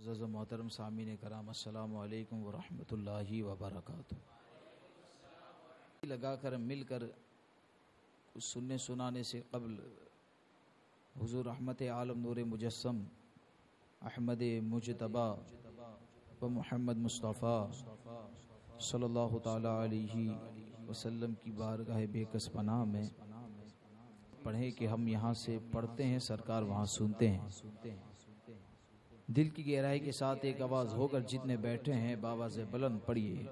معزز و محترم سامعین کرام، السلام علیکم ورحمۃ اللہ وبرکاتہ۔ لگا کر مل کر کچھ سننے سنانے سے قبل حضور رحمت عالم نور مجسم احمد مجتبی و محمد مصطفیٰ صلی اللہ تعالی علیہ وسلم کی بارگاہ بے کس پناہ میں پڑھیں کہ ہم یہاں سے پڑھتے ہیں، سرکار وہاں سنتے ہیں۔ دل کی گہرائی کے ساتھ ایک آواز ہو کر جتنے بیٹھے ہیں بآواز بلند پڑھیے،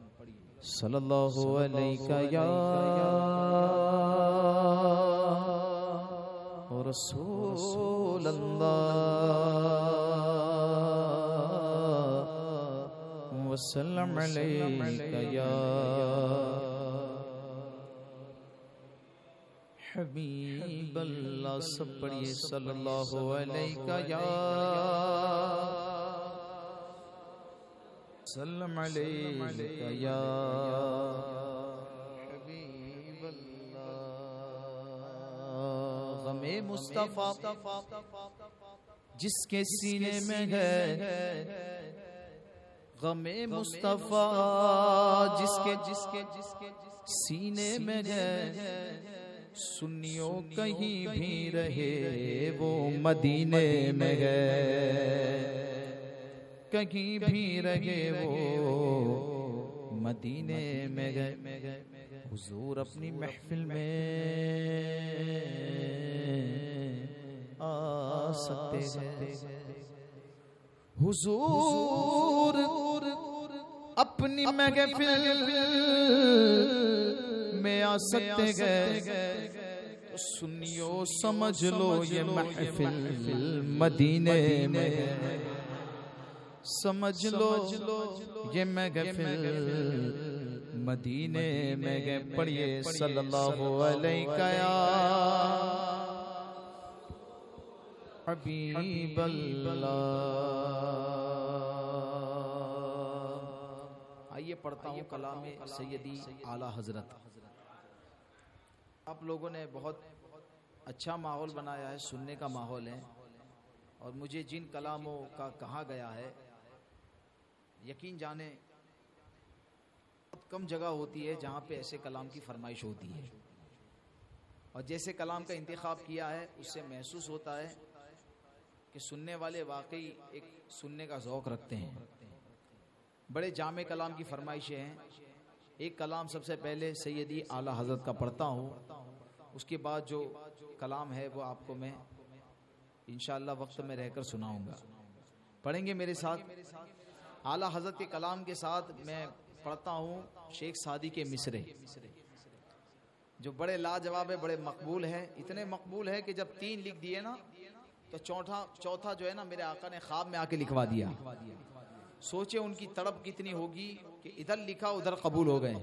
صلی اللہ علیہ یا رسول اللہ وسلم علیہ یا حبیب اللہ۔ سب پڑھیے، صلی اللہ علیہ یا سلم علیہ یا حبیب اللہ۔ غم مصطفیٰ جس کے سینے میں ہے، غم مصطفیٰ جس کے سینے میں ہے، سنیوں کہیں بھی رہے وہ مدینے میں ہے، کہیں بھی رہے وہ مدینے میں گئے۔ حضور اپنی محفل میں آ سکتے ہیں، حضور اپنی محفل میں آ سکتے گئے، سنیو سمجھ لو یہ محفل مدینے میں ہے، سمجھ لو یہ محفل مدینے میں گئے۔ پڑھیے، صلی اللہ علیہ یا حبیب اللہ۔ آئیے پڑھتا ہوں کلام سیدی اعلیٰ حضرت۔ آپ لوگوں نے بہت اچھا ماحول بنایا ہے، سننے کا ماحول ہے، اور مجھے جن کلاموں کا کہا گیا ہے، یقین جانے بہت کم جگہ ہوتی ہے جہاں پہ ایسے کلام کی فرمائش ہوتی ہے، اور جیسے کلام کا انتخاب کیا ہے اس سے محسوس ہوتا ہے کہ سننے والے واقعی ایک سننے کا ذوق رکھتے ہیں۔ بڑے جامع کلام کی فرمائشیں ہیں۔ ایک کلام سب سے پہلے سیدی اعلیٰ حضرت کا پڑھتا ہوں، اس کے بعد جو کلام ہے وہ آپ کو میں انشاءاللہ وقت میں رہ کر سناؤں گا۔ پڑھیں گے میرے ساتھ؟ اعلیٰ حضرت کے کلام کے ساتھ میں پڑھتا ہوں شیخ سعدی کے مصرے، جو بڑے لاجواب ہے، بڑے مقبول ہے، اتنے مقبول ہے کہ جب 3 لکھ دیے نا تو چوتھا جو ہے نا میرے آقا نے خواب میں آ کے لکھوا دیا۔ سوچے ان کی تڑپ کتنی ہوگی کہ ادھر لکھا ادھر قبول ہو گئے۔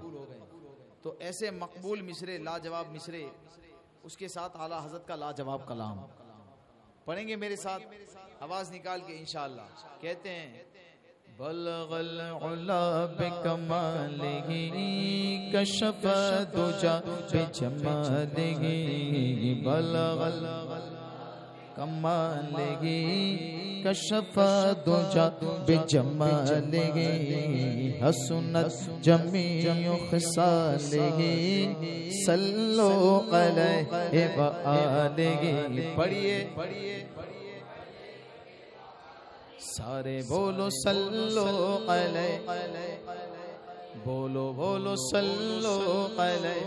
تو ایسے مقبول مصرے، لاجواب مصرے، اس کے ساتھ اعلیٰ حضرت کا لاجواب کلام پڑھیں گے میرے ساتھ، آواز نکال کے انشاءاللہ۔ کہتے ہیں، بلغ العلا بکمالہ کشف الدجا بجمالہ، بلغ کمالہ کشف الدجا بجمالہ، حسنت جمیع خصالہ، صلو علیہ وآلہ۔ پڑھیے سارے بولو صلو علیہ، بولو صلو علیہ۔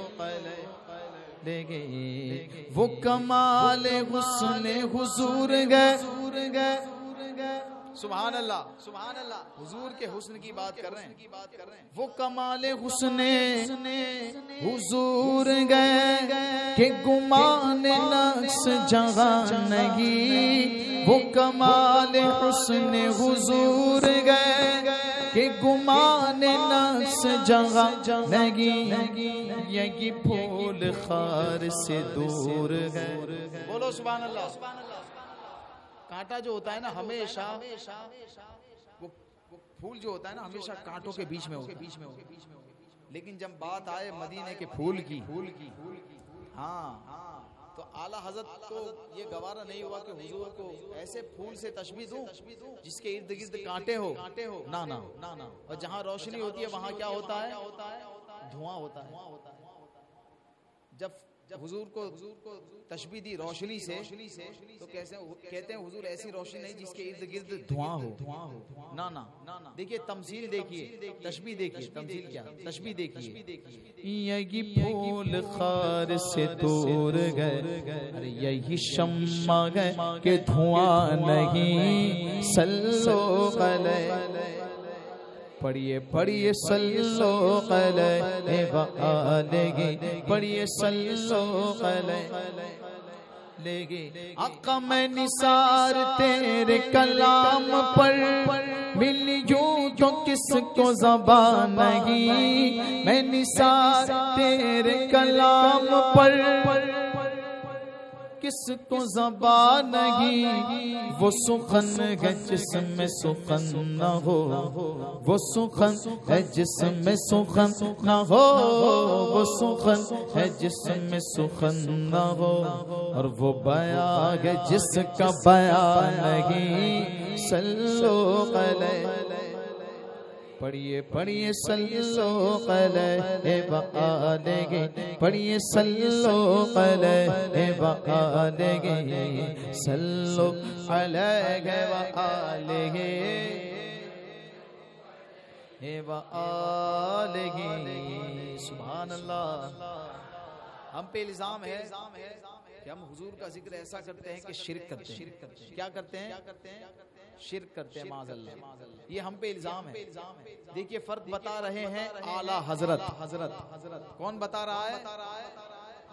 وہ کمال حسن حضور گئے، سبحان اللہ سبحان اللہ، حضور کے حسن کی بات کر رہے ہیں۔ وہ کمال حسن حضور گئے کہ گمان نقص جہاں نہیں، وہ کمال حسن حضور گئے کہ گمان نقص جہاں نہیں، یہی پھول خار سے دور گئے۔ بولو سبحان اللہ۔ کانٹا جو ہوتا ہے نا ہمیشہ، وہ پھول جو ہوتا ہے نا ہمیشہ کانٹوں کے بیچ میں ہوتا ہے، لیکن جب بات آئے مدینے کے پھول کی، ہاں تو اعلیٰ حضرت کو یہ گوارا نہیں ہوا کہ حضور کو ایسے پھول سے تشبیہ دوں جس کے ارد گرد کانٹے ہو، نہ اور جہاں روشنی ہوتی ہے وہاں کیا ہوتا ہے؟ دھواں ہوتا ہے۔ جب حضور کو تشبیہ دی روشنی سے تو کہتے ہیں حضور ایسی روشنی نہیں جس کے ارد گرد دھواں ہو، نہ دیکھیے تمثیل، دیکھیے تشبیہ، دیکھیے تمثیل کیا، تشبیہ دیکھیے۔ یہی پھول خار سے دور گئے، ارے یہی شمع گئے کہ دھواں نہیں، صلو علیہ، پڑھیے پڑھیے صلو علیہ وآلہ، پڑھیے صلو علیہ۔ آقا میں نثار تیرے کلام پر، ملی یوں تو کس کو زبان نہیں، میں نثار تیرے کلام پر، کس کو زبان نہیں۔ وہ سخن ہے جس میں سخن نہ ہو، وہ سخن ہے جس میں سخن نہ ہو، وہ سخن ہے جس میں سخن نہ ہو، اور وہ بیان ہے جس کا بیان نہیں، صلو علیہ، پڑھیے پڑھیے صلو علیہ وآلہ، پڑھیے صلو علیہ وآلہ، صلو علیہ وآلہ وآلہ۔ سبحان اللہ۔ ہم پہ الزام ہے کہ ہم حضور کا ذکر ایسا کرتے ہیں کہ شرک کرتے ہیں۔ کیا کرتے ہیں؟ شرک کرتے ہیں، معاذ اللہ۔ یہ ہم پہ الزام ہے۔ دیکھیے فرق بتا رہے ہیں اعلیٰ حضرت، کون بتا رہا ہے؟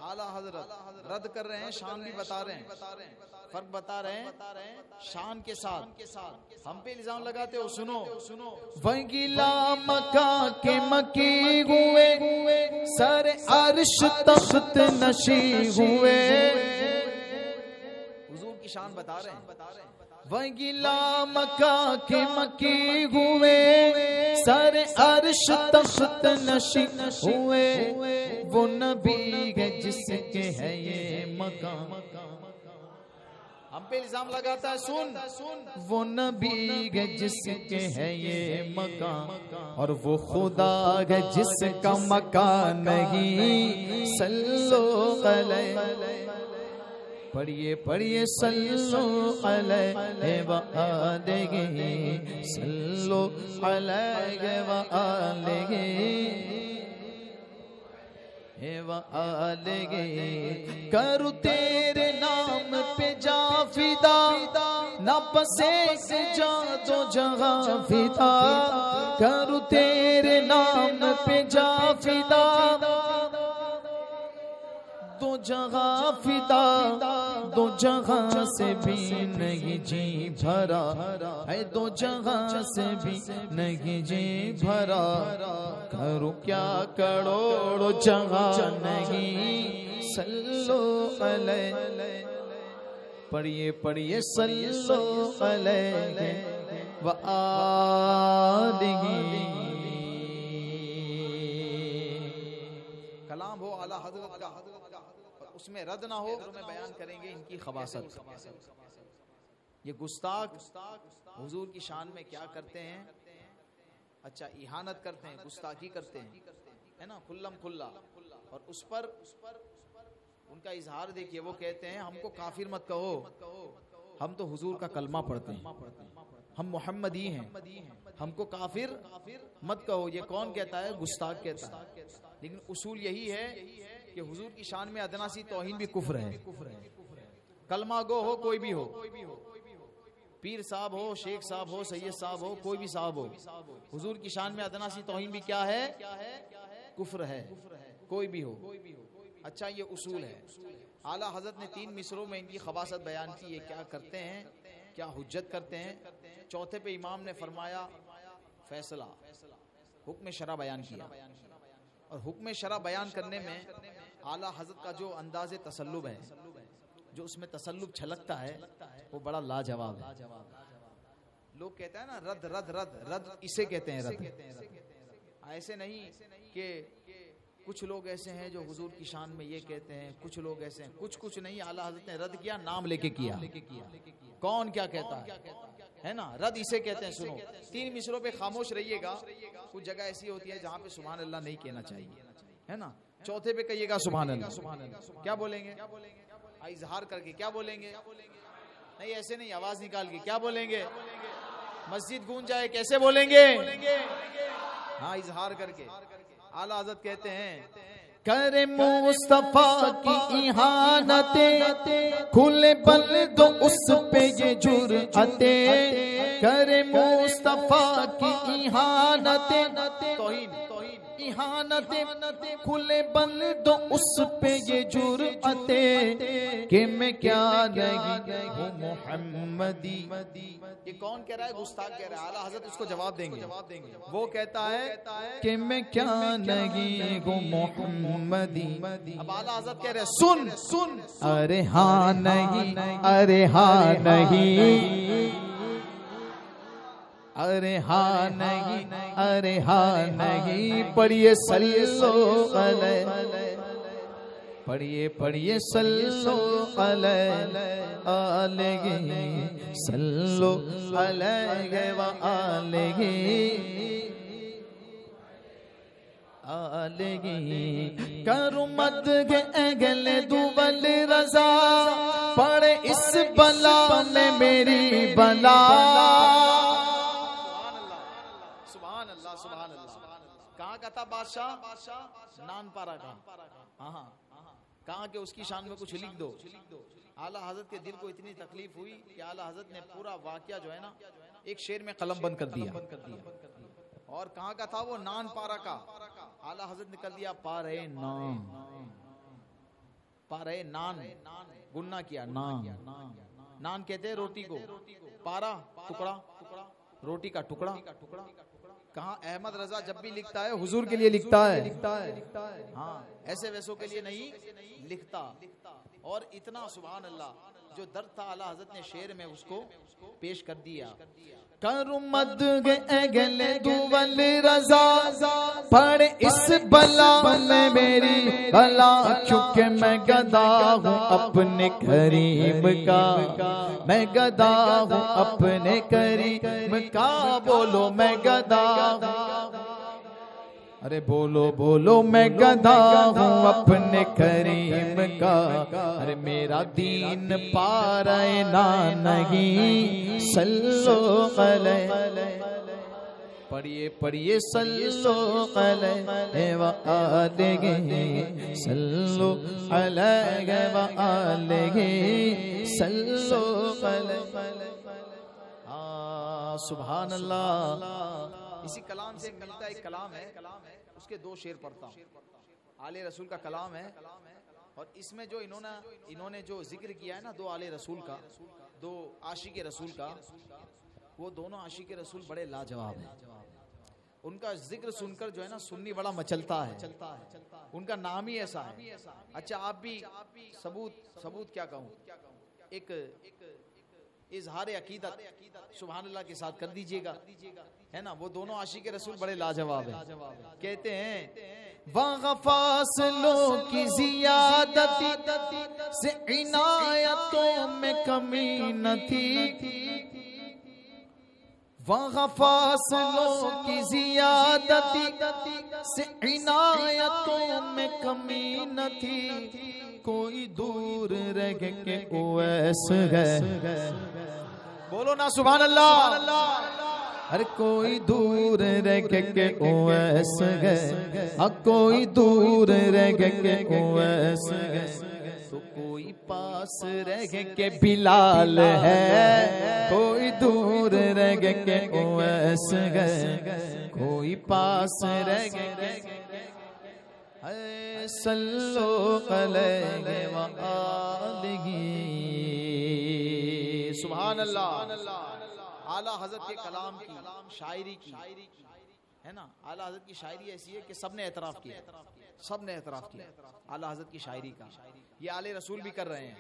اعلیٰ حضرت رد کر رہے ہیں، شان بھی بتا رہے ہیں، فرق بتا رہے ہیں شان کے ساتھ۔ ہم پہ الزام لگاتے ہو، سنو وگیلا مکا کے مکی ہوئے، سر عرش تخت نشی ہوئے، حضور کی شان بتا رہے ہیں۔ وگیلا مکا کے مکی ہوئے، سر عرش تخت نشی ہوئے، وہ نبی ہے جس کے ہے یہ مقام۔ ہم پہ الزام لگاتا ہے، سن وہ نبی ہے جس کے ہے یہ مقام، اور وہ خدا ہے جس کا مکان نہیں، صلو علیہ، پڑھیے پڑھیے صلو علیہ وآلہ، صلو علیہ وآلہ وآلہ۔ کرو تیرے نام پہ جا فدا، نہ پسے سے جا دو جہاں فدا، کرو تیرے نام پہ جا فدا، دو جگہ فدا، دو جگہ سے بھی نہیں جی بھرا ہے، دو جگہ سے بھی نہیں جی بھرا، کرو کیا کروڑ جگہ نہیں، صلو علیہ، پڑھیے پڑھیے صلو علیہ وآلہ۔ کلام ہو اعلیٰ حضرت کا، اس میں رد نہ ہو، تو میں بیان کریں گے ان کی خباثت۔ یہ گستاخ حضور کی شان میں کیا کرتے ہیں؟ اچھا اہانت کرتے ہیں، گستاخی کرتے ہیں، ہے نا، کھلم کھلا، اور اس پر ان کا اظہار دیکھیے، وہ کہتے ہیں ہم کو کافر مت کہو، ہم تو حضور کا کلمہ پڑھتے ہیں، ہم محمدی ہیں، ہم کو کافر مت کہو۔ یہ کون کہتا ہے؟ گستاخ کہتا ہے۔ لیکن اصول یہی ہے کہ حضور کی شان میں ادنا سی توہین بھی کفر ہے۔ کلمہ گو ہو کوئی بھی ہو، پیر صاحب ہو، شیخ صاحب ہو، سید صاحب ہو، کوئی بھی صاحب ہو، حضور کی شان میں ادنا سی توہین بھی کیا ہے؟ کفر ہے، کوئی بھی ہو۔ اچھا یہ اصول ہے۔ اعلیٰ حضرت نے 3 مصروں میں ان کی خباثت بیان کی، یہ کیا کرتے ہیں، کیا حجت کرتے ہیں۔ چوتھے پہ امام نے فرمایا فیصلہ، حکم شرع بیان کیا، اور حکم شرع بیان کرنے میں اعلیٰ حضرت کا جو انداز تسلب ہے، جو اس میں تسلب چھلکتا ہے، وہ بڑا لاجواب ہے۔ لوگ کہتے ہیں نا رد رد رد رد، اسے کہتے ہیں رد۔ ایسے نہیں کہ کچھ لوگ ایسے ہیں جو حضور کی شان میں یہ کہتے ہیں, کچھ لوگ ایسے ہیں, کچھ نہیں, اعلیٰ حضرت نے رد کیا, نام لے کے کیا. کون کیا کہتا ہے نا, رد اسے کہتے ہیں. سنو, 3 مصروں پہ خاموش رہیے گا. کچھ جگہ ایسی ہوتی ہے جہاں پہ سبحان اللہ نہیں کہنا چاہیے, ہے نا. چوتھے پہ کہیے گا سبحان اللہ. کیا بولیں گے؟ اظہار کر کے. کیا بولیں گے؟ نہیں ایسے نہیں, آواز نکال کے. کیا بولیں گے؟ مسجد گونج جائے کیسے بولیں گے؟ ہاں, اظہار کر کے. اعلیٰ حضرت کہتے ہیں کرے مصطفیٰ کی احانتیں, کھلے بلد اس پہ یہ جرأتیں. کرے مصطفیٰ کی احانتیں, احانتیں, کھلے بلد اس پہ یہ جرأتیں, کہ میں کیا نہیں ہوں محمدی. یہ کون کہہ رہا ہے؟ گستاخ کہہ رہا ہے. اعلیٰ حضرت اس کو جواب دیں گے. وہ کہتا ہے کہ میں کیا نہیں ہوں محمدی. اب اعلیٰ حضرت کہہ رہے ہیں سن. ارے ہاں نہیں, ارے ہاں نہیں, ارے ہاں نہیں, ارے ہاں نہیں. پڑھیے صلو علیہ, پڑھیے صلو علیہ صلو علیہ وآلہ کرو مدح اہل دول رضا, پڑھ اس بلا میں میری بلا. سبحان اللہ, سبحان اللہ. کہاں کا تھا بادشاہ؟ نان پارا کا. ہاں, کہاں کہ اس کی شان میں کچھ لکھ دو. اعلیٰ حضرت کے دل کو اتنی تکلیف ہوئی کہ اعلیٰ حضرت نے پورا واقعہ جو ہے نا ایک شعر میں قلم بند کر دیا. اور کہاں کا تھا وہ؟ نان پارا کا. اعلیٰ حضرت نے کر دیا پارے نان, پارے نان, گننا کیا نان. نان کہتے ہیں روٹی کو, پارا ٹکڑا, روٹی کا ٹکڑا. کہاں احمد رضا جب بھی لکھتا ہے حضور کے لیے لکھتا ہے, ہاں ایسے ویسوں کے لیے نہیں لکھتا. اور اتنا سبحان اللہ جو درد تھا اعلیٰ حضرت نے شعر میں اس کو پیش کر دیا. کرو مدح اہل دول رضا, پڑھ اس بلا میں میری بلا, کیونکہ میں گدا ہوں اپنے کریم کا, میں گدا ہوں اپنے کریم کا. بولو میں گدا ہوں, ارے بولو بولو میں گدا ہوں اپنے کریم کا. ارے میرا دین پارے نہ نہیں, صلو علیہ, پڑھیے صلو علیہ وآلہ صلو علیہ وآلہ صلو علیہ. سبحان اللہ. اسی کلام سے ملتا ایک کلام ہے, اس کے 2 شعر پڑھتا ہوں. آلِ رسول کا کلام ہے, اور اس میں جو انہوں نے جو ذکر کیا ہے نا 2 آلِ رسول کا, 2 عاشق رسول کا, وہ دونوں عاشق رسول بڑے لاجواب ہیں. ان کا ذکر سن کر جو ہے نا سنی بڑا مچلتا ہے. ان کا نام ہی ایسا ہے. اچھا آپ بھی ثبوت کیا کہوں, ایک اظہار عقیدت سبحان اللہ کے ساتھ کر دیجئے گا, ہے نا. وہ دونوں عاشق رسول بڑے لاجواب ہیں. کہتے ہیں وہاں فاصلوں کی زیادتی سے عنایتوں میں کمی نہ تھی, وہاں فاصلوں کی زیادتی سے عنایتوں میں کمی نہ تھی. کوئی دور رہ کے اویس ہے, بولو نا سبحان اللہ. ہر کوئی دور رہ کے اویس ہے, کوئی دور رہ کے اویس ہے. تو کوئی پاس رہ کے بلال ہے, کوئی دور رہ کے اویس ہے, کوئی پاس رہ کے. صلو علیہ وآلہ. سبحان اللہ. اعلیٰ حضرت کے کلام کی, شاعری کی, ہے نا. اعلیٰ حضرت کی شاعری ایسی ہے کہ سب نے اعتراف کیا, سب نے اعتراف کیا اعلیٰ حضرت کی شاعری کا. یہ آلِ رسول بھی کر رہے ہیں,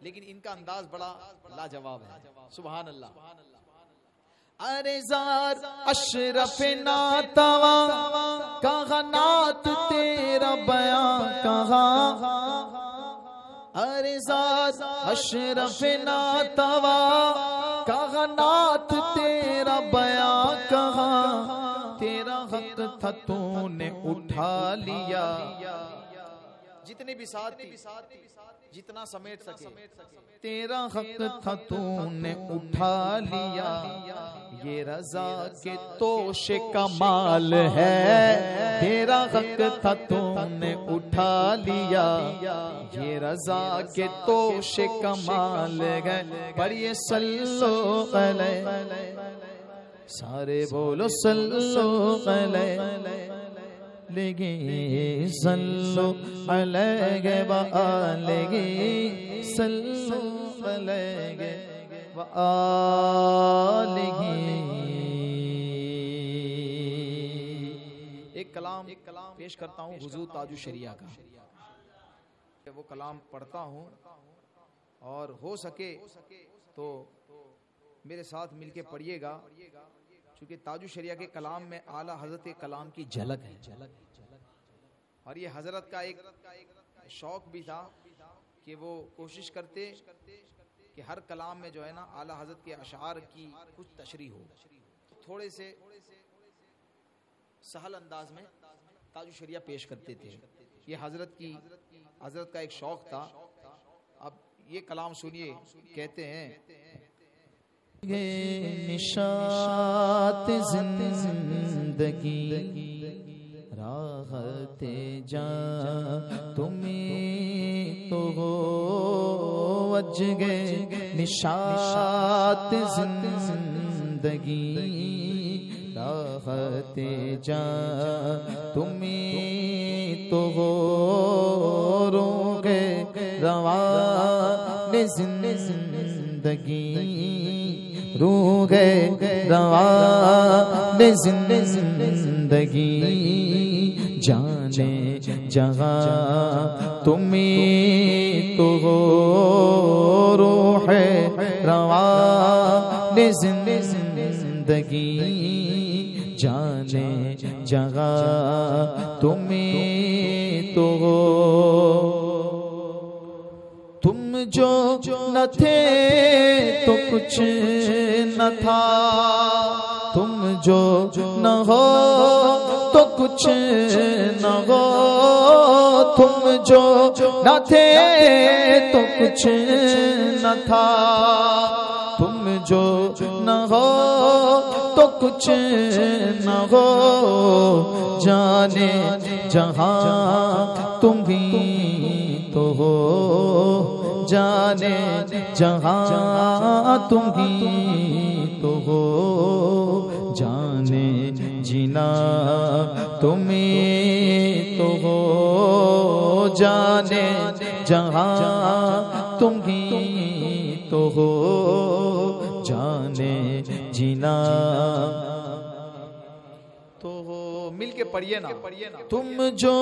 لیکن ان کا انداز بڑا لاجواب ہے. سبحان اللہ. ارے زار اشرف ناتواں کا نعت تیرا ارزاد اشرف ناتوا کہا نات تیرا بیاں کہا تیرا حق تھا تو نے اٹھا لیا. جتنی بھی ساتھ تھی جتنا سمیٹ سکے تیرا حق تھا تو نے اٹھا لیا. یہ رضا کے توش کمال ہے تیرا حق تھا تو نے اٹھا لیا. یہ رضا کے توش کمال ہے. پڑھیے صلو علیہ سارے بولو صلو علیہ لگی صلو علیہ وآلہ صلو علیہ وآلہ. ایک کلام پیش کرتا ہوں حضور تاج الشریعہ کا. وہ کلام پڑھتا ہوں اور ہو سکے تو میرے ساتھ مل کے پڑھیے گا چونکہ تاج الشریعہ کے کلام میں اعلیٰ حضرت کلام کی جھلک ہے. اور یہ حضرت کا ایک شوق بھی تھا کہ وہ کوشش کرتے کہ ہر کلام میں جو ہے نا اعلیٰ حضرت کے اشعار کی کچھ تشریح ہو. تھوڑے سے سہل انداز میں تاج الشریعہ پیش کرتے تھے. یہ حضرت کا ایک شوق تھا. اب یہ کلام سنیے. کہتے ہیں نشاط زندگی راحت جان تمہیں تو ہو وجگے. نشاط زندگی راحت جان تمہیں تو ہو روگے روان زندگی روح روان زندگی جانے جہاں تمہیں تو ہو روح روان زندگی جانے جہاں تمہیں تو ہو. تم جو نہ تھے تو کچھ نہ تھا تم جو نہ ہو تو کچھ نہ ہو. تم جو نہ تھے تو کچھ نہ تھا تم جو نہ ہو تو کچھ نہ ہو. جانے جہاں تم ہی تو ہو جانے جہاں تم ہی تو ہو. جانے جینا تمہیں تو ہو جانے جہاں تم ہی تو ہو. جانے جینا تو ہو. مل کے پڑھیے نا. تم جو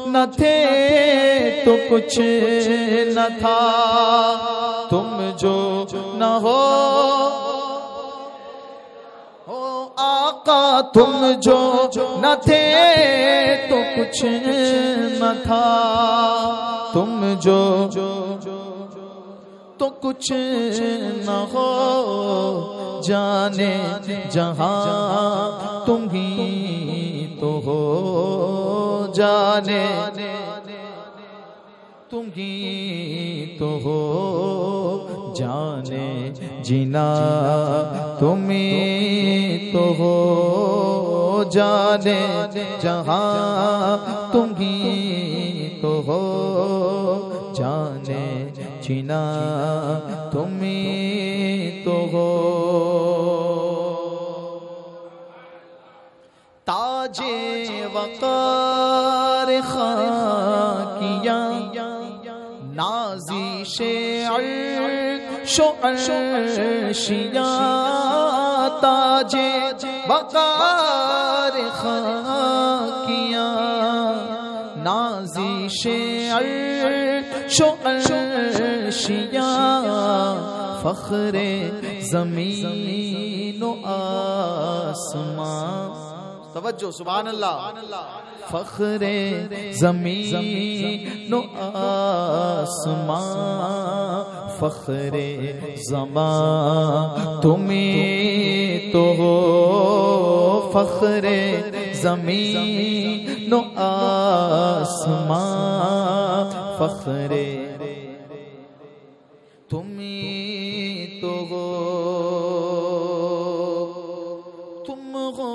نہ تھے تو کچھ نہ تھا تم جو نہ ہو آقا تم جو نہ تھے تو کچھ نہ تھا تم جو تو کچھ نہ ہو. جانے جہاں تم ہی تو ہو جانے تم ہی تو ہو. جانے جینا تمہیں تو ہو جانے جہاں تم ہی تو ہو. جانے جینا تمہیں تو ہو. تاج وقار خاکیاں نازش عرش و عرشیاں تاج وقار خاکیاں نازش عرش و عرشیاں فخر زمین و آسمان توجہ سبحان اللہ. فخر زمین و آسمان فخر زمان تمہیں تو ہو فخر زمین و آسمان فخر تمہیں تو ہو تم ہو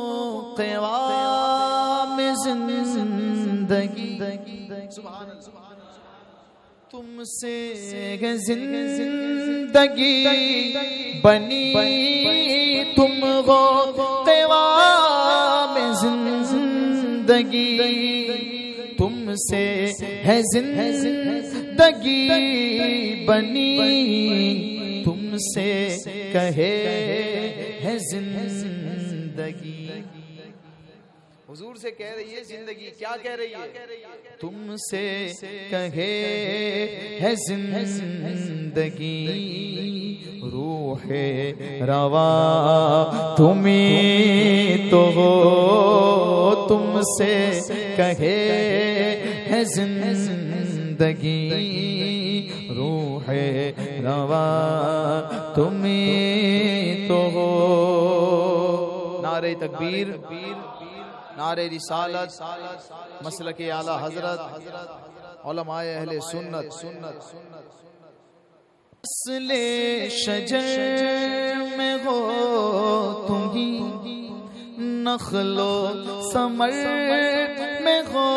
قوام زندگی تم سے زندگی بنی تم ہو قوام زندگی تم سے ہے زندگی بنی تم سے کہے ہے زندگی. حضور سے کہہ رہی ہے زندگی. کیا کہہ رہی ہے؟ تم سے کہے ہے زندگی روح روا تمہیں تو ہو تم سے کہے ہے زندگی روح روا تمہیں تو ہو. نعرہ تکبیر، نعرہ رسالت، مسلک اعلی حضرت، علماء اہل سنت. اصل شجر میں ہو تم ہی نخل و ثمر میں ہو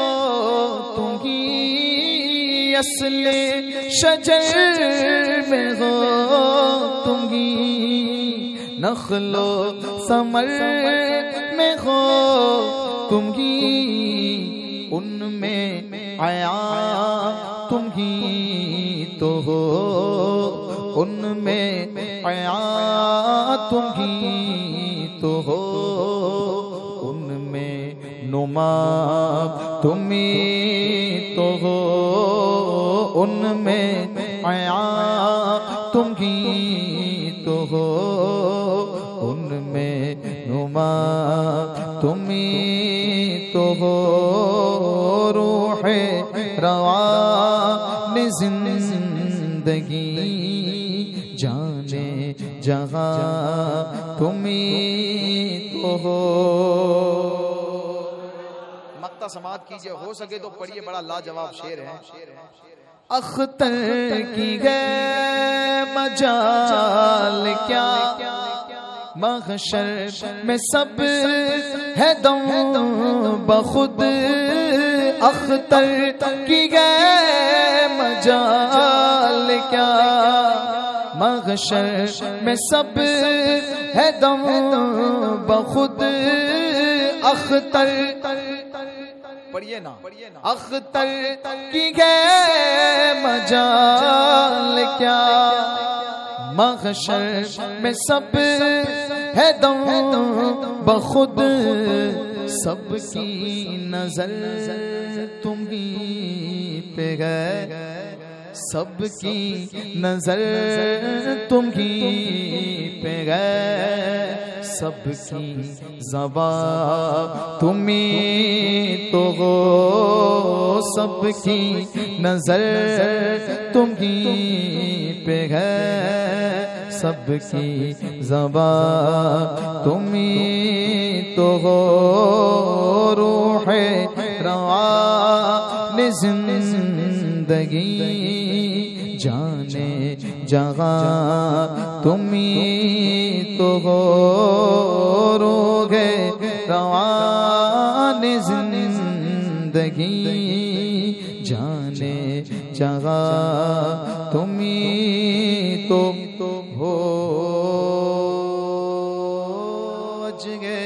تم ہی اصل شجر میں ہو تم ہی نخل و ثمر میں ہو تم ہی ان میں آیا تم ہی تو ہو ان میں آیا تم ہی تو ہو ان میں نما تم ہی تو ہو ان میں آیا تم ہی تو ہو ان میں نما تم ہی تو ہو روح روان زندگی جانے جہاں تم ہی تو ہو. مقطع سماعت کیجئے، ہو سکے تو پڑھیے، بڑا لاجواب شعر ہے. اختر کی گئے مجال کیا محشر میں سب ہے دم بخود اختر کی گئے مجال کیا محشر میں سب ہے دم بخود اختر پڑھیے نا. اختر کی گئے مجال کیا محشر میں سب ہے دم بخود سب کی نظر تم ہی پہ گئے سب کی نظر تم ہی پہ گئے سب کی زبان تم ہی تو ہو سب کی نظر تم ہی پہ ہے سب کی زبان تم ہی تو ہو روح روان زندگی جانے جہاں تم ہی تو ہو روح روان زندگی جانے جہاں تم ہی تو ہو جگہ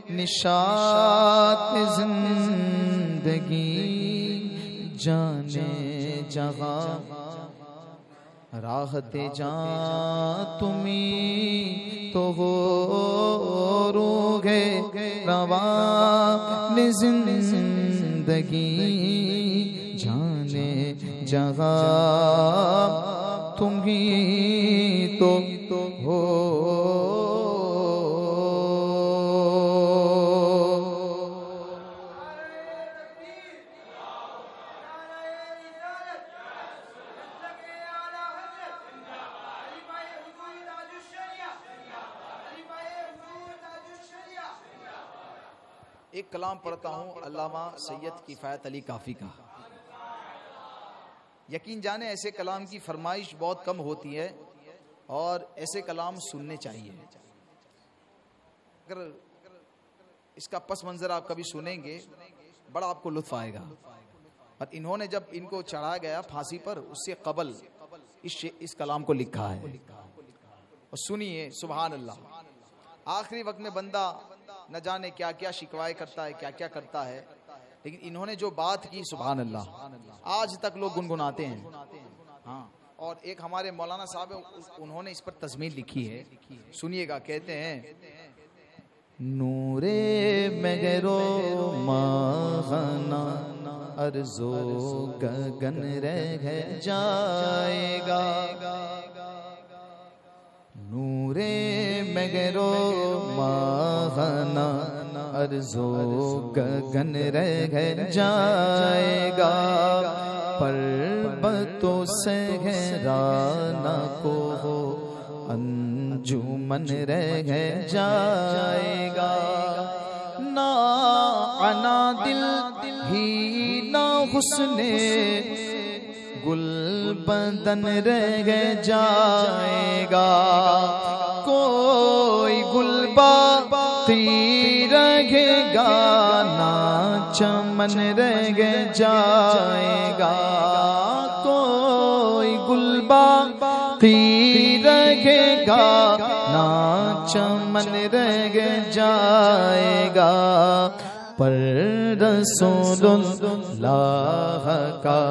نشاط زندگی جانے جہاں راحت جان تم ہی تو ہو روح روان زندگی جانے جہاں تم ہی تو ہو ایک کلام پڑھتا ہوں علامہ سید کفایت علی کافی کا. یقین جانے ایسے کلام کی فرمائش بہت کم ہوتی ہے اور ایسے کلام سننے چاہیے. اگر اس کا پس منظر آپ کبھی سنیں گے بڑا آپ کو لطف آئے گا. اور انہوں نے جب ان کو چڑھایا گیا پھانسی پر اس سے قبل اس کلام کو لکھا ہے. اور سنیے سبحان اللہ. آخری وقت میں بندہ نہ جانے کیا کیا شکوائے کرتا ہے, کیا کیا کرتا ہے, لیکن انہوں نے جو بات کی سبحان اللہ آج تک لوگ گنگناتے ہیں. ہاں, اور ایک ہمارے مولانا صاحب انہوں نے اس پر تضمین لکھی ہے, سنیے گا. کہتے ہیں نورے مگرو ماغنا ارزو گگن رہ جائے گا, نورے مگرو ماغنا ارزو گگن رہ جائے گا, پربتوں صحرا نہ کو انجمن رہ جائے گا, نہ انا دل ہی نہ حسن گل بدن رہ جائے گا, کوئی گل باقی رہے گا نہ چمن رہ جائے گا, کوئی گل باقی رہے گا نہ چمن رہ جائے گا, پر رسول اللہ کا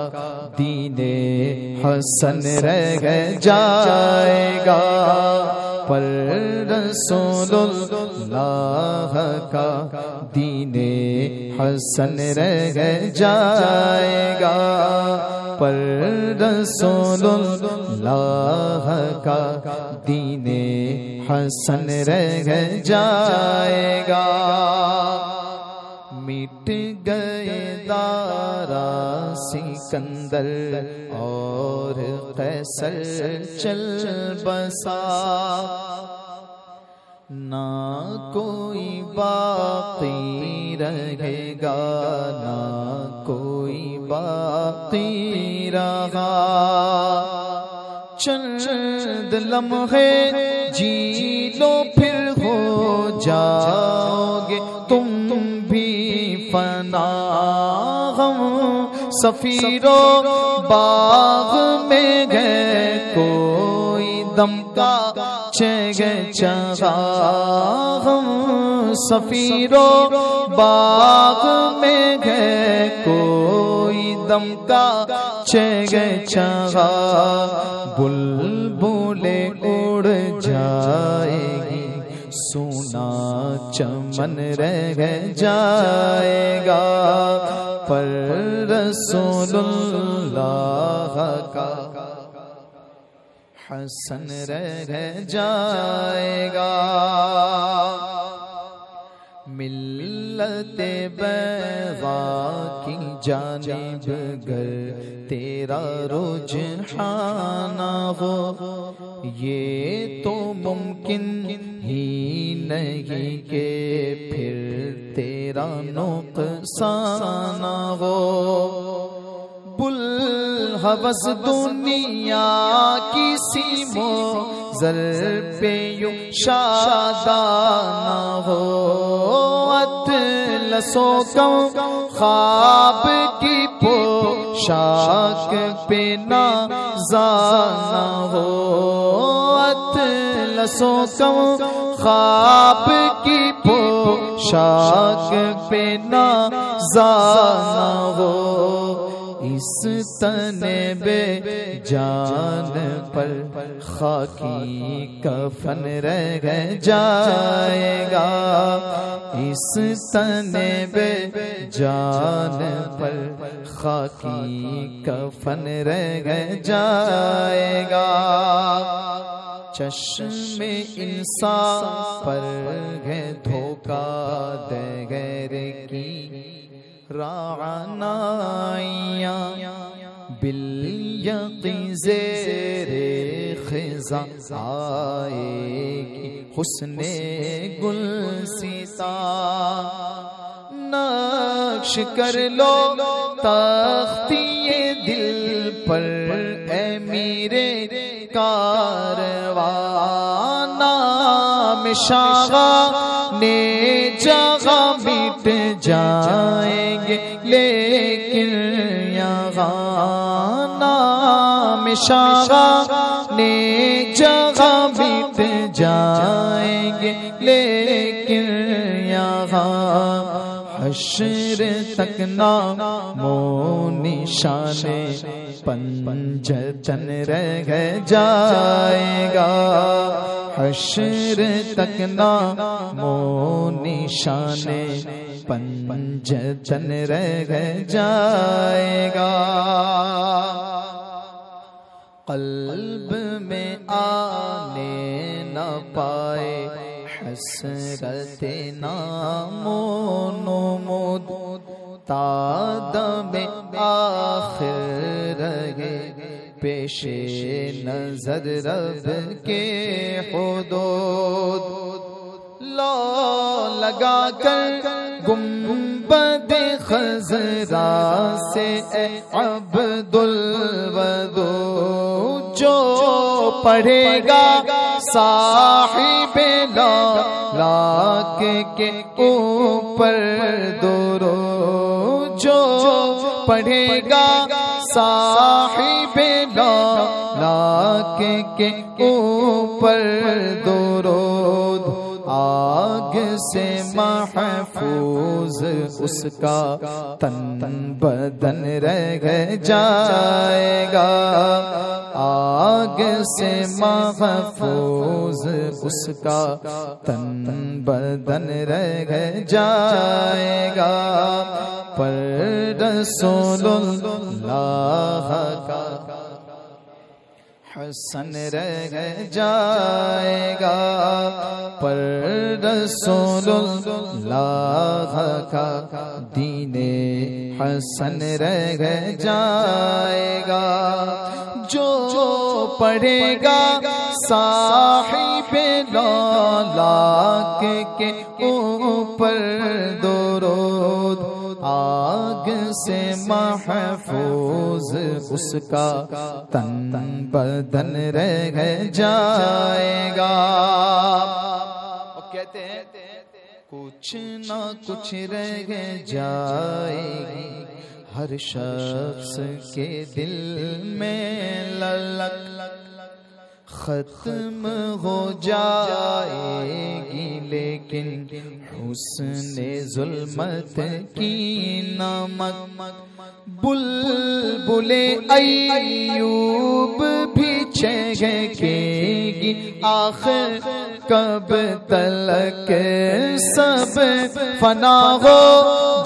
دین حسن رہ جائے گا, پر رسول اللہ کا دین حسن رہ جائے گا, پر رسول اللہ کا دین حسن رہ جائے گا. مٹ گئے دارا سکندر اور قیصر چل بسا, نہ کوئی باقی رہے گا نہ کوئی باقی رہا, چند لمحے جی لو پھر ہو جاؤ گے تم بھی فنا, ہم سفیرو باغ میں گئے کوئی دم کا چگا, ہم سفیرو باغ میں گئے کوئی دم کا چگا, بلبلیں اڑ جائے گی سونا چمن رہ جائے گا, پر رسول اللہ کا حسن رہ جائے گا. ملت بیضا کی جانب گر تیرا رجحان ہو, یہ تو ممکن ہی نہیں کہ پھر تیرا نقصان ہو, بلحوث دنیا کی سیموں زر پہ یوں شادانہ ہو, اطلسو کو خواب کی پوشاک پہ نازانہ ہو, اطلسو کو خواب کی پوشاک پہ نازانہ ہو, اس تن بے جان پر خاکی کفن رہ جائے گا, اس تن بے جان پر خاکی کفن رہ جائے گا. چشم انصاف پر ہے دھوکہ دگر کی رعنائیاں, بالیقین زیر خزاں آئے گی حسن گلستاں, نقش کر لو تختی دل پر اے میرے کاروان، نام شاہ نے جگہ مٹ جائیں گے لیکن یہاں، نام شاہ نے جگہ مٹ جائیں گے لیکن یہاں، حشر تک نام و نشان پنجتن رہ جائے گا، حشر تک نام و نشان پنجتن رہ جائے گا، قلب میں آنے نہ پائے حسرت نام و نمود، تادم آخر رہے پیش نظر رب کے حدود، لو لگا کر گنبد خضرا سے اے عبد الودود، جو پڑھے گا صاحب لاک کے اوپر درود، جو پڑھے گا صاحب لاک کے اوپر درود، آگ سے محفوظ اس کا تن بدن رہ جائے گا، آگ سے محفوظ اس کا تن بدن رہ جائے گا، پر رسول اللہ کا حسن رہ جائے گا، پر رسول اللہ کا دین حسن رہ جائے گا، جو پڑھے گا صاحب لاک کے اوپر درود، آگ سے محفوظ اس کا تن بدن رہ جائے گا، اور کہتے ہیں کچھ نہ کچھ رہ جائے گی ہر شخص کے دل میں للک، ختم ہو جائے گی لیکن حسن ظلمت کی نمک، بلبل ایوب بھی چہکے گی آخر کب تلک، سب فنا ہو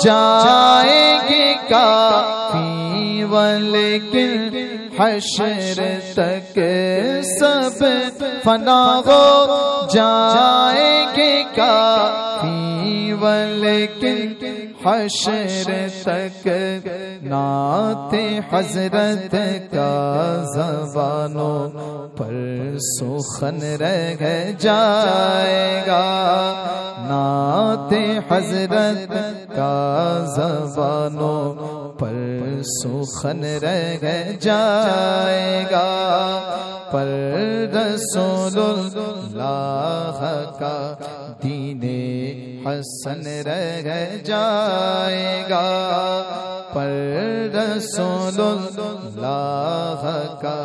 جائے گی کافی ولیکن حشر تک سب فنا ہو جائیں گے کافی ولیکن حشر تک، نعت حضرت کا زبانوں پر سخن رہ جائے گا، نعت حضرت کا زبانوں پر سخن رہ جائے گا، پر رسول اللہ کا دین حسن رہ جائے گا، پر رسول اللہ کا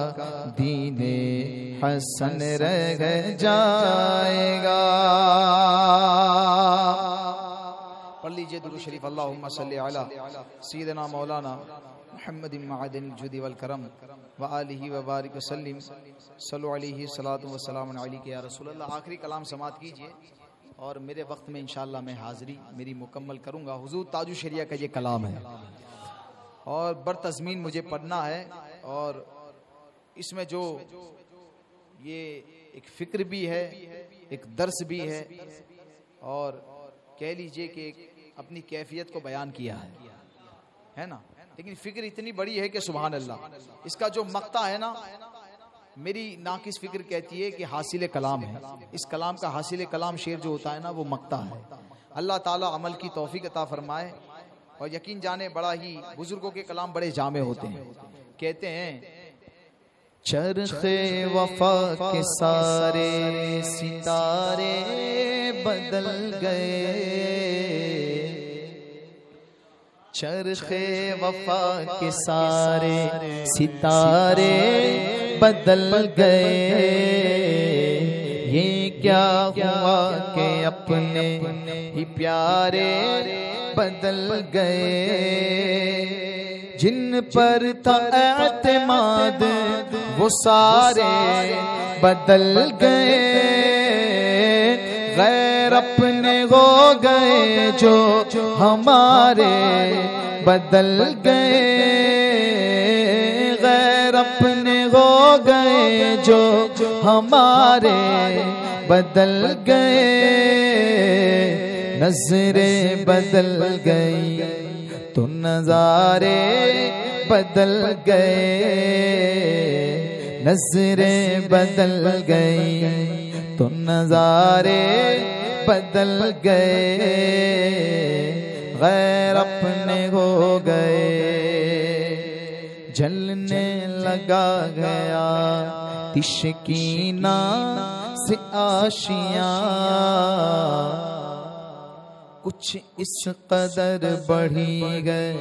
دین حسن رہ جائے گا۔ پڑھ لیجئے درود شریف، اللہم صلی علی سیدنا مولانا محمد معدن الجود والکرم وآلہ وبارک وسلم، صلو علیہ الصلاۃ والسلام علیک یا رسول اللہ۔ آخری کلام سماعت کیجئے اور میرے وقت میں انشاءاللہ میں حاضری میری مکمل کروں گا۔ حضور تاج الشریعہ کا یہ کلام ہے اور برتضمین مجھے پڑھنا ہے، اور اس میں جو یہ ایک فکر بھی ہے، ایک درس بھی اور کہہ لیجئے کہ اپنی کیفیت کو بیان کیا ہے نا، لیکن فکر اتنی بڑی ہے کہ سبحان اللہ، اس کا جو مقطع ہے نا، میری ناقص فکر کہتی ہے کہ حاصل کلام ہے، اس کلام کا حاصل کلام شعر جو ہوتا ہے نا وہ مقطع ہے، اللہ تعالیٰ عمل کی توفیق عطا فرمائے. اور یقین جانے بڑا ہی بزرگوں کے کلام بڑے جامع ہوتے ہیں. کہتے ہیں چرخ وفا کے سارے ستارے بدل گئے، چرخ وفا کے سارے ستارے بدل گئے. یہ کیا ہوا کہ اپنے ہی پیارے بدل گئے. جن پر تھا اعتماد وہ سارے بدل گئے. غیر اپنے ہو گئے جو ہمارے بدل گئے. غیر اپنے ہو گئے جو ہمارے بدل گئے. نظریں بدل گئی تو نظارے بدل گئے. نظریں بدل گئی تو نظارے بدل گئے. غیر اپنے ہو گئے. جلنے لگا گیا تشکینہ سے آشیاں. کچھ اس قدر بڑھی گئے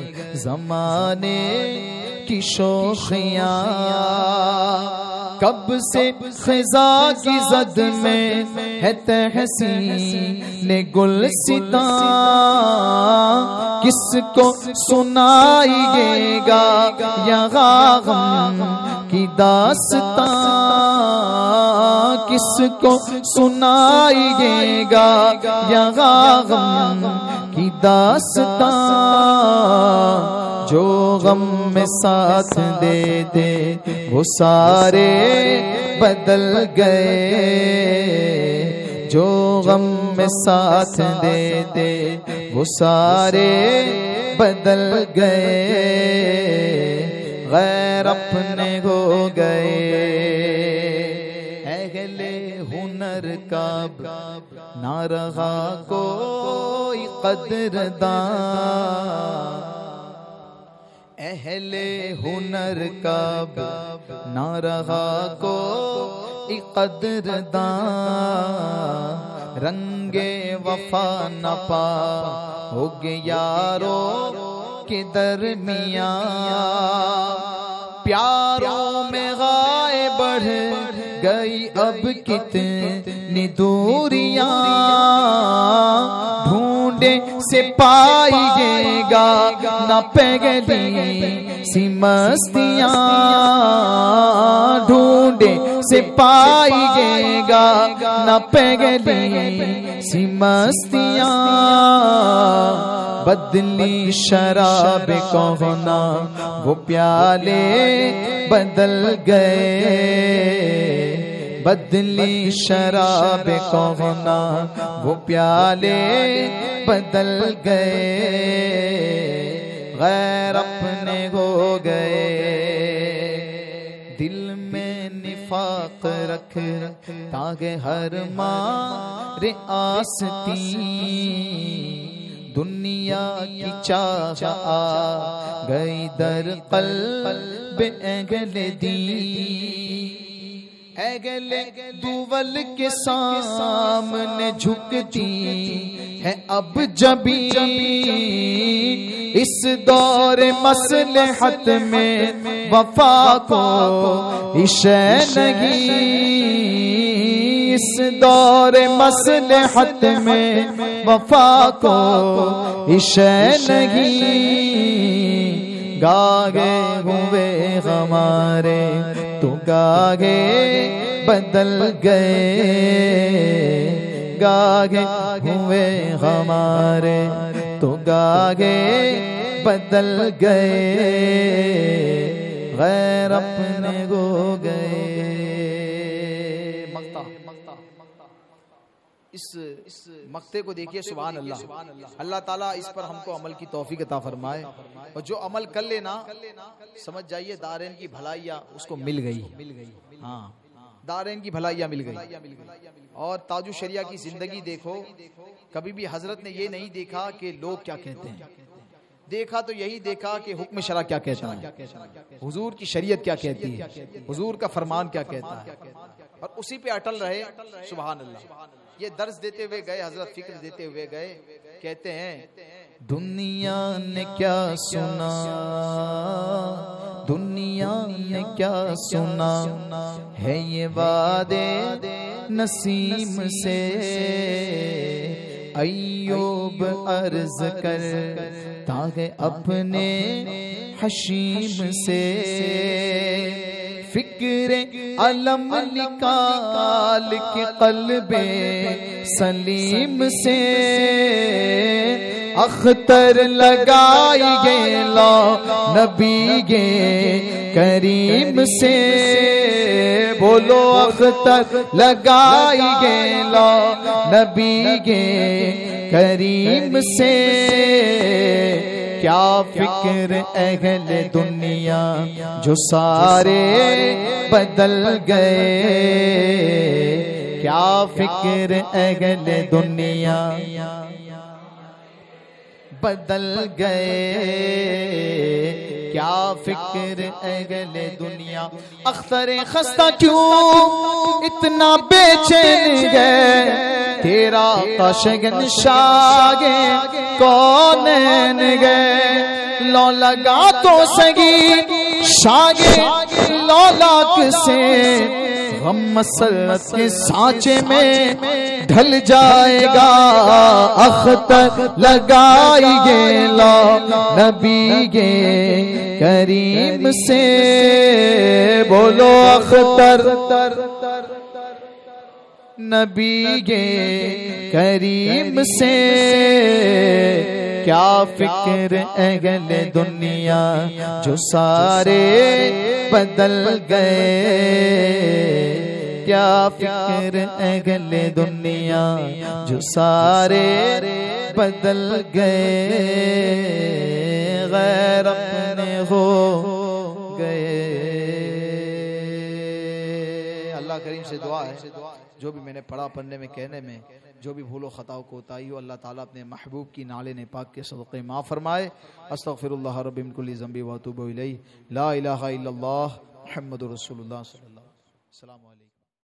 زمانے کی شوخیاں. کب سے خزاں کی زد میں ہے تحسین گلستاں. کس کو سنائیے گا یہاں غم کی داستاں. کس کو سنائیے گا یہاں غم کی داستاں. جو غم میں ساتھ دے دے وہ سارے بدل گئے. جو غم میں ساتھ دے دے وہ سارے بدل گئے. غیر اپنے ہو گئے. اہل ہنر کا نہ رہا کوئی قدرداں. اہل ہنر کا نہ رہا کوئی قدرداں. رنگ وفا نہ پا ہو گیا یاروں کے درمیان. پیاروں میں غائب بڑھ گئی اب کتنی دوریاں. ڈھونڈے سے پائیے گا نہ پگلی سی مستیاں. ڈھونڈے سے پائیے گا نہ پگلی سی مستیاں. بدلی شراب کہنا وہ پیالے بدل گئے. بدلی شراب کہنا وہ پیالے بدل گئے. غیر اپنے ہو گئے. دل میں نفاق رکھ تاکہ ہر ماں ریاستی. دنیا کی چاہ آ گئی در قلب اہل دین. اہل دول کے سامنے جھکتی ہے اب جبیں. اس دور مصلحت میں وفا کو عشاء نہیں. اس دور مصلحت میں وفا کو عشاء نہیں. گاگے ہوئے ہمارے تو گاگے بدل گئے. گاگے ہوئے ہمارے تو گاگے بدل گئے. غیر اپنے ہو گئے. اس مقتے کو دیکھیے. سبحان اللہ. اللہ تعالیٰ اس پر ہم کو عمل کی توفیق عطا فرمائے. اور جو عمل کر لینا سمجھ جائیے دارین کی بھلائیاں اس کو مل گئی. ہاں دارین کی بھلائیاں مل گئی. اور تاج الشریعہ کی زندگی دیکھو، کبھی بھی حضرت نے یہ نہیں دیکھا کہ لوگ کیا کہتے ہیں، دیکھا تو یہی دیکھا کہ حکم شرع کیا کہتا ہے، حضور کی شریعت کیا کہتی ہے، حضور کا فرمان کیا کہتا ہے، اور اسی پہ اٹل رہے. سبحان اللہ. یہ درس دیتے ہوئے گئے حضرت، فکر دیتے ہوئے گئے. کہتے ہیں دنیا نے کیا سنا، دنیا نے کیا سنا ہے یہ وعدے نسیم سے. ایوب عرض کر تاکہ اپنے حشیم سے فکر علم نکال کے قلب سلیم سے. اختر لگائی گے لا نبی گے کریم سے. بولو اختر لگائی گے لا نبی گے کریم سے. کیا فکر اہل دنیا جو سارے بدل گئے، کیا فکر اہل دنیا بدل گئے، کیا فکر اہل دنیا. اختر خستہ کیوں اتنا بے چین گئے، تیرا قاشگن شاگے کونین گئے. لو لگا تو سگی شاگے لو لاک سے، غم مسرت کے سانچے میں ڈھل جائے گا. اختر لگائی گے لا نبی گے کریم سے. بولو اختر نبی گے کریم سے. کیا فکر اہل دنیا جو سارے بدل گئے، کیا فکر اہل دنیا جو سارے بدل گئے، غیر اپنے ہو گئے. اللہ کریم سے دعا ہے جو بھی میں نے پڑھا پڑھنے میں کہنے میں جو بھی بھول و خطا کو کوتاہی ہو، اللہ تعالیٰ اپنے محبوب کی نالے پاک کے صدقے معاف فرمائے. استغفر اللہ ربی من کل ذنب و اتوب الیہ. لا الہ الا اللہ محمد رسول اللہ صلی اللہ علیہ وسلم. السلام علیکم.